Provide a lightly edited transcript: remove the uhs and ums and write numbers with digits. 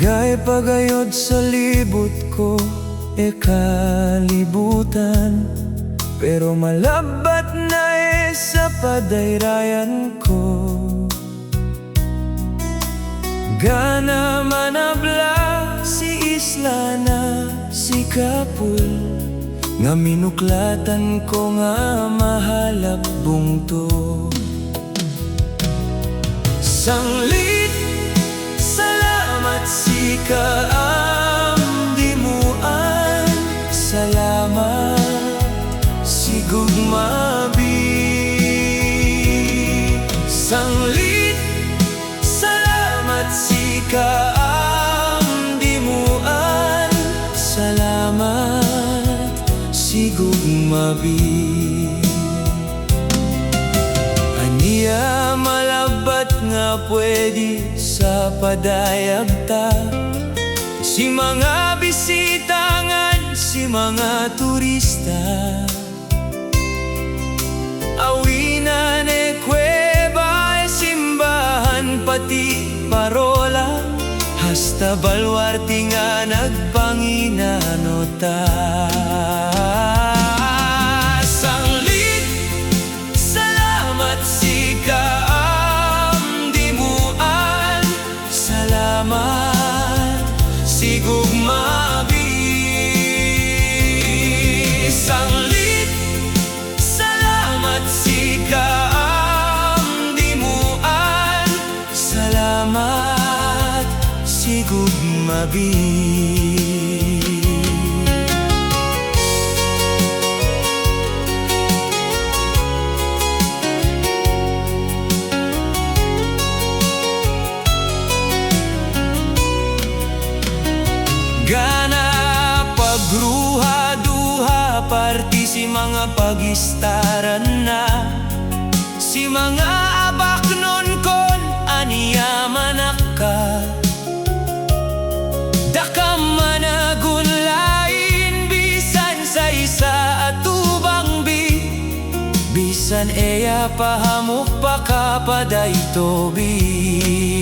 Gay pagayod sa libot ko, kalibutan. Pero malabat na sa padayrayan ko. Gana manabla si isla na si Kapul, nga minuklatan ko nga mahalap bungto. Sanglit, salamat si kaamdimuan. Salamat si gugmabi. Sanglit, salamat si kaamdimuan. Salamat si gugmabi. Aniya malabat nga pwede sa padayag ta, si mga bisitangan, si mga turista. Awinan kuweba, simbahan pati parola, hasta balwarte nga nagpanginanota. Sanglit, salamat si kaamdimuan. Salamat si gugmabi. Sanglit, salamat si kaamdimuan. Salamat si gugmabi. Gana pagruha-duha parti si mga pagistaran na, si mga abaknon kon aniya manaka. Dakam managun lain bisan sa isa atubang bi, bisan eya pahamok pa kapaday tobi.